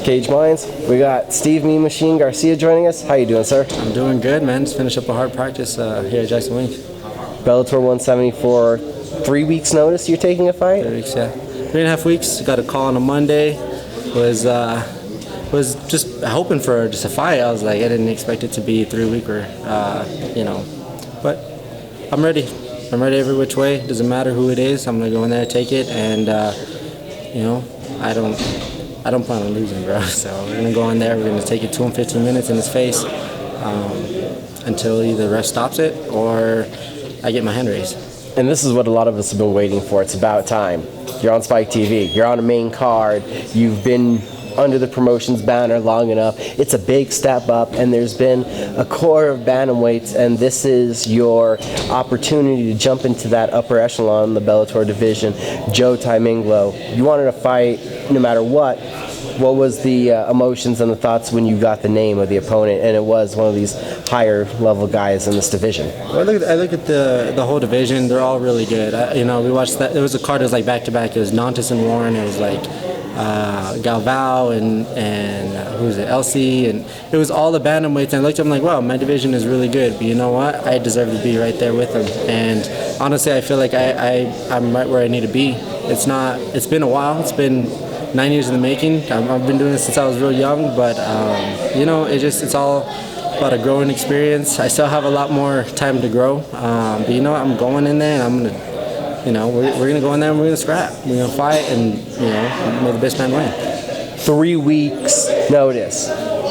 Cage Minds. We got Steve Machine Garcia joining us. How you doing, sir? I'm doing good, man. Just finished up a hard practice here at Jackson Wink. Bellator 174, 3 weeks notice you're taking a fight? 3 weeks, yeah. 3.5 weeks. Got a call on a Monday. Was just hoping for just a fight. I was like, I didn't expect it to be a 3-weeker, But I'm ready. I'm ready every which way. Doesn't matter who it is. I'm gonna go in there, take it, and I don't plan on losing, bro. So we're gonna go in there. We're gonna take it to him 15 minutes in his face until either the ref stops it or I get my hand raised. And this is what a lot of us have been waiting for. It's about time. You're on Spike TV. You're on a main card. You've been under the promotion's banner long enough. It's a big step up, and there's been a core of bantamweights, and this is your opportunity to jump into that upper echelon in the Bellator division. Joe Tiamangloa, you wanted to fight no matter what. What was the emotions and the thoughts when you got the name of the opponent, and it was one of these higher level guys in this division? Well, I look at the whole division. They're all really good. We watched that. There was a card that was like back to back. It was Nantes and Warren. It was like Galvao and who was it, LC, and it was all the bantamweights. And I looked at them like, wow, my division is really good. But you know what? I deserve to be right there with them. And honestly, I feel like I'm right where I need to be. It's been a while. It's been 9 years in the making. I've been doing this since I was real young, but it's all about a growing experience. I still have a lot more time to grow, but you know what? I'm going in there and I'm gonna, we're gonna go in there and we're gonna scrap. We're gonna fight and may the best man win. 3 weeks notice.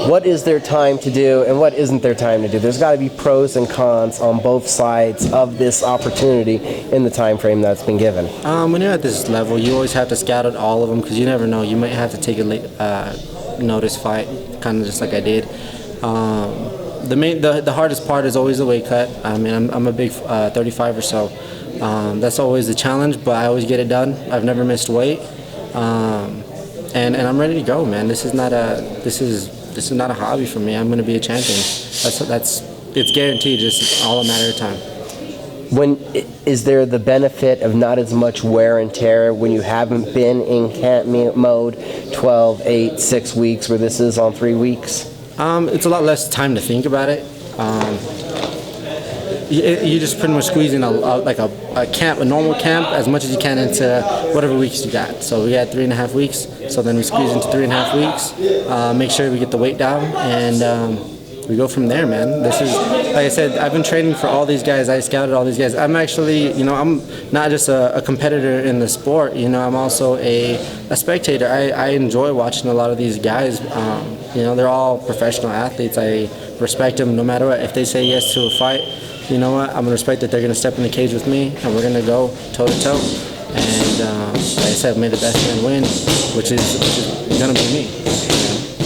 What is there time to do and what isn't there time to do? There's got to be pros and cons on both sides of this opportunity in the time frame that's been given. When you're at this level, you always have to scout out all of them because you never know. You might have to take a late notice fight, kind of just like I did. The hardest part is always the weight cut. I mean, I'm a big 35 or so. That's always the challenge, but I always get it done. I've never missed weight, and I'm ready to go, man. This is not a hobby for me. I'm going to be a champion. It's guaranteed. Just all a matter of time. Is there the benefit of not as much wear and tear when you haven't been in camp mode 12, 8, 6 weeks where this is on 3 weeks? It's a lot less time to think about it. You just pretty much squeeze in a normal camp as much as you can into whatever weeks you got. So we had 3.5 weeks. So then we squeeze into 3.5 weeks. Make sure we get the weight down, and we go from there, man. This is, like I said, I've been training for all these guys. I scouted all these guys. I'm actually, I'm not just a competitor in the sport. I'm also a spectator. I enjoy watching a lot of these guys. They're all professional athletes. I respect them no matter what. If they say yes to a fight, you know what? I'm gonna respect that they're gonna step in the cage with me, and we're gonna go toe to toe. And like I said, may the best man win, which is gonna be me.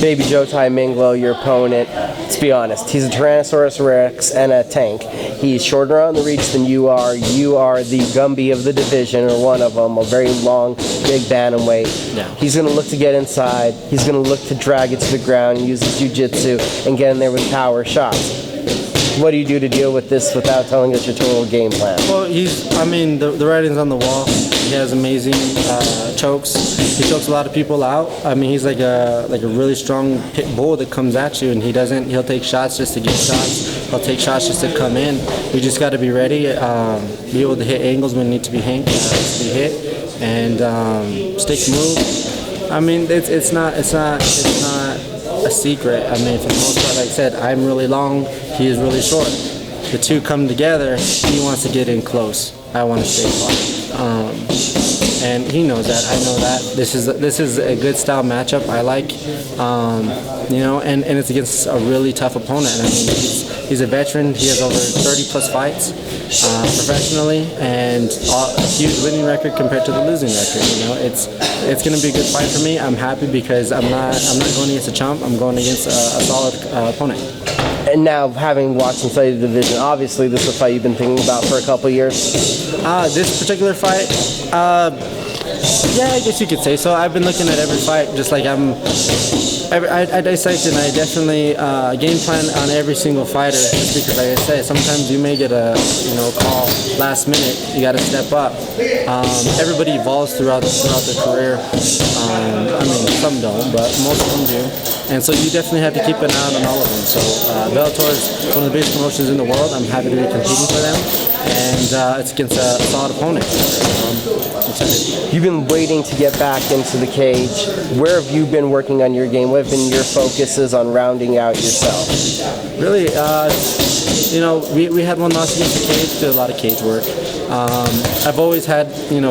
Baby Joe Tiamangloa, your opponent. Let's be honest. He's a Tyrannosaurus Rex and a tank. He's shorter on the reach than you are. You are the Gumby of the division, or one of them, a very long, big bantamweight. Yeah. He's going to look to get inside. He's going to look to drag it to the ground and use his jiu-jitsu and get in there with power shots. What do you do to deal with this without telling us your total game plan? Well, the writing's on the wall. He has amazing chokes. He chokes a lot of people out. I mean, he's like a really strong pit bull that comes at you, and he'll take shots just to get shots. He'll take shots just to come in. We just got to be ready, be able to hit angles when need to be hit, and stick move. I mean, it's not a secret. I mean, for the most part, like I said, I'm really long. He is really short. The two come together. He wants to get in close. I want to stay far. And he knows that. I know that. This is a good style matchup. I like, and it's against a really tough opponent. I mean, he's a veteran. He has over 30 plus fights professionally, and a huge winning record compared to the losing record. It's going to be a good fight for me. I'm happy because I'm not going against a chump. I'm going against a solid opponent. And now, having watched and studied the division, obviously this is a fight you've been thinking about for a couple of years. This particular fight, yeah, I guess you could say so. I've been looking at every fight, just like I'm I dissect and I definitely game plan on every single fighter, just because, like I said, sometimes you may get a call last minute. You got to step up. Everybody evolves throughout their career. I mean, some don't, but most of them do. And so you definitely have to keep an eye on all of them. So Bellator is one of the biggest promotions in the world. I'm happy to be competing for them, and it's against a solid opponent. You've been waiting to get back into the cage. Where have you been working on your game? What have been your focuses on rounding out yourself? Really, we had one loss against the cage, did a lot of cage work. I've always had,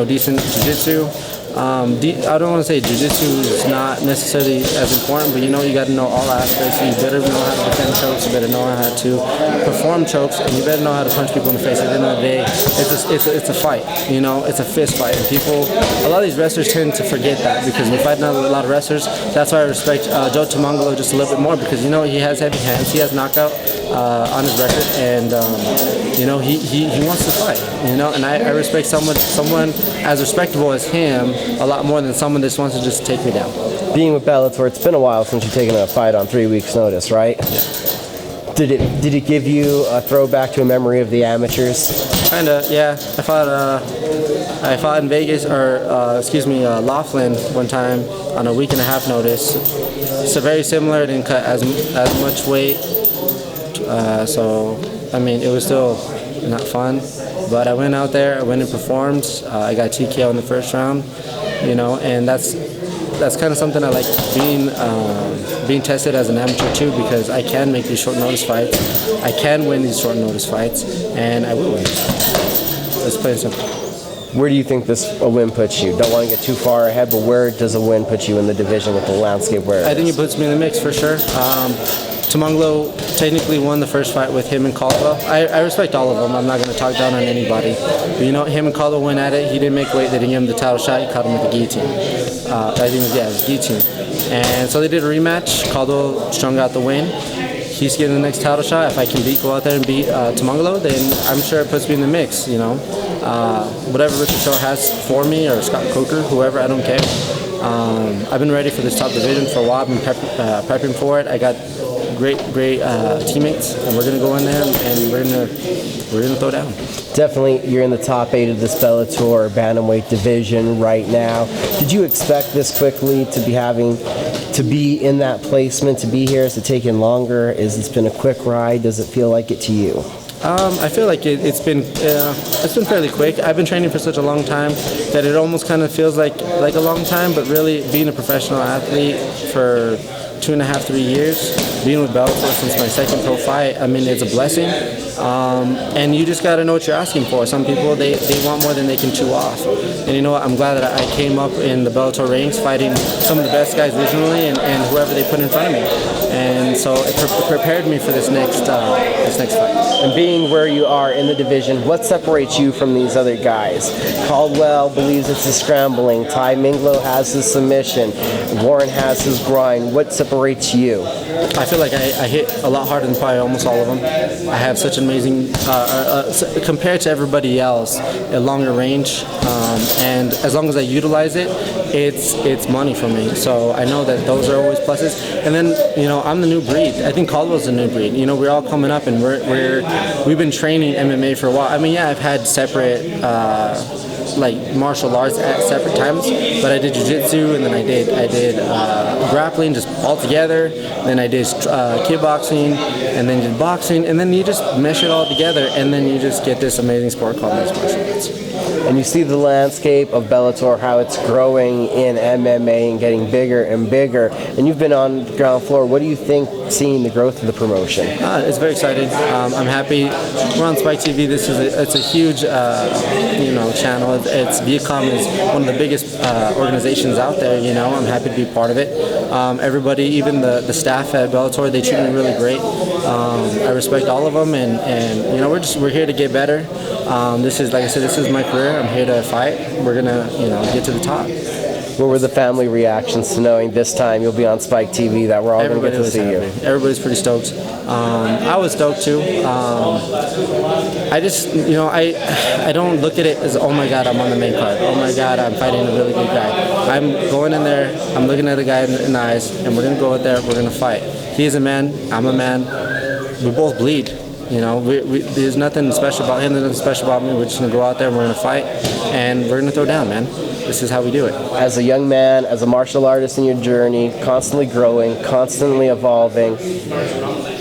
decent jiu-jitsu. I don't want to say jiu-jitsu is not necessarily as important, but you got to know all aspects. You better know how to defend chokes, you better know how to perform chokes, and you better know how to punch people in the face. At the end of the day, it's a fight, it's a fist fight. And a lot of these wrestlers tend to forget that, because we fight now with a lot of wrestlers. That's why I respect Joe Tiamangloa just a little bit more, because he has heavy hands, he has knockout on his record, and he wants to fight, and I respect someone as respectable as him a lot more than someone that just wants to just take me down. Being with Bellator, it's been a while since you've taken a fight on 3 weeks' notice, right? Yeah. Did it give you a throwback to a memory of the amateurs? Kinda, yeah. I fought in Vegas, Laughlin one time on a week and a half notice. It's very similar. Didn't cut as much weight, so I mean it was still not fun. But I went out there, I went and performed. I got TKO in the first round, and that's kind of something I like, being tested as an amateur too, because I can make these short notice fights. I can win these short notice fights, and I will win. Let's play it simple. Where do you think a win puts you? Don't want to get too far ahead, but where does a win put you in the division with the landscape where it is? I think it puts me in the mix for sure. Tiamangloa technically won the first fight with him and Caldwell. I respect all of them. I'm not going to talk down on anybody. But him and Caldwell went at it. He didn't make weight. They didn't give him the title shot. He caught him with the guillotine. I think it was guillotine. And so they did a rematch. Caldwell strung out the win. He's getting the next title shot. If I can go out there and beat Tiamangloa, then I'm sure it puts me in the mix. Whatever Richard Shaw has for me, or Scott Coker, whoever, I don't care. I've been ready for this top division for a while. I've been prepping for it. I got great teammates, and we're gonna go in there and we're gonna throw down. Definitely, you're in the top 8 of this Bellator bantamweight division right now. Did you expect this quickly to be in that placement, to be here? Has it taken longer? Has this been a quick ride? Does it feel like it to you? I feel like it's been fairly quick. I've been training for such a long time that it almost kind of feels like a long time, but really being a professional athlete for 2.5, 3 years, being with Bellator since my second pro fight, I mean, it's a blessing. And you just got to know what you're asking for. Some people, they want more than they can chew off. And you know what? I'm glad that I came up in the Bellator ranks fighting some of the best guys regionally and whoever they put in front of me. And so it prepared me for this next fight. And being where you are in the division, what separates you from these other guys? Caldwell believes it's a scrambling. Tiamangloa has his submission. Warren has his grind. What separates you? I feel like I hit a lot harder than probably almost all of them. I have such an amazing, compared to everybody else, a longer range. And as long as I utilize it, it's money for me. So I know that those are always pluses. And then, I'm the new breed. I think Caldwell's the new breed. We're all coming up, and we've been training MMA for a while. I mean, yeah, I've had separate martial arts at separate times, but I did jiu-jitsu, and then I did grappling just all together. Then I did kickboxing, and then did boxing, and then you just mesh it all together, and then you just get this amazing sport called mixed martial arts. And you see the landscape of Bellator, how it's growing in MMA and getting bigger and bigger. And you've been on the ground floor. What do you think, seeing the growth of the promotion? It's very exciting. I'm happy. We're on Spike TV. It's a huge, channel. Viacom is one of the biggest organizations out there. I'm happy to be part of it. Everybody, even the staff at Bellator, they treat me really great. I respect all of them, and we're here to get better. This is, like I said, this is my career. I'm here to fight. We're gonna, get to the top. What were the family reactions to knowing this time you'll be on Spike TV, that we're all going to get to see you? Everybody's pretty stoked. I was stoked too. I just, you know, I don't look at it as, oh my God, I'm on the main card. Oh my God, I'm fighting a really good guy. I'm going in there, I'm looking at the guy in the eyes, and we're going to go out there, we're going to fight. He's a man, I'm a man. We both bleed. You know, there's nothing special about him, there's nothing special about me. We're just going to go out there and we're going to fight, and we're going to throw down, man. This is how we do it. As a young man, as a martial artist in your journey, constantly growing, constantly evolving,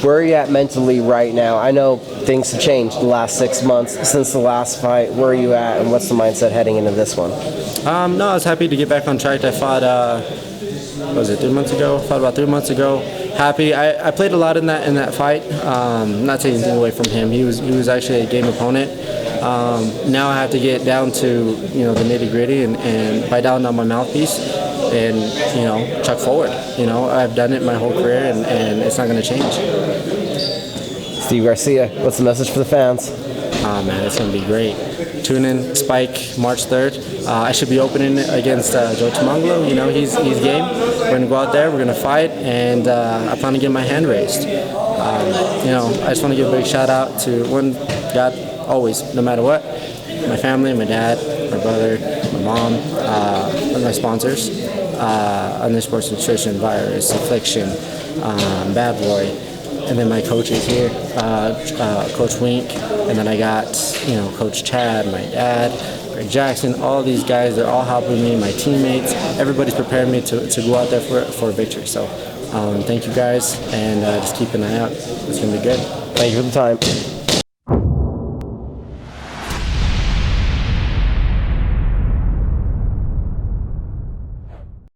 where are you at mentally right now? I know things have changed the last 6 months since the last fight. Where are you at, and what's the mindset heading into this one? No, I was happy to get back on track. I fought, what was it, 3 months ago? Fought about 3 months ago. Happy. I played a lot in that fight. Not taking anything away from him. He was actually a game opponent. Now I have to get down to, you know, the nitty gritty and bite down on my mouthpiece and, you know, chuck forward. You know, I've done it my whole career, and it's not going to change. Steve Garcia, what's the message for the fans? Oh man, it's going to be great. Tune in, Spike, March 3rd. I should be opening against Joe Tiamangloa. You know, he's game. We're going to go out there, we're going to fight, and I plan to get my hand raised. You know, I just want to give a big shout out to one God, always, no matter what. My family, my dad, my brother, my mom, and my sponsors. Under Sports Nutrition, Virus, Affliction, Bad Boy. And then my coaches here, Coach Wink, and then I got, you know, Coach Chad, my dad, Greg Jackson, all these guys, they're all helping me, my teammates, everybody's preparing me to go out there for a victory. So thank you guys, and just keep an eye out. It's going to be good. Thank you for the time.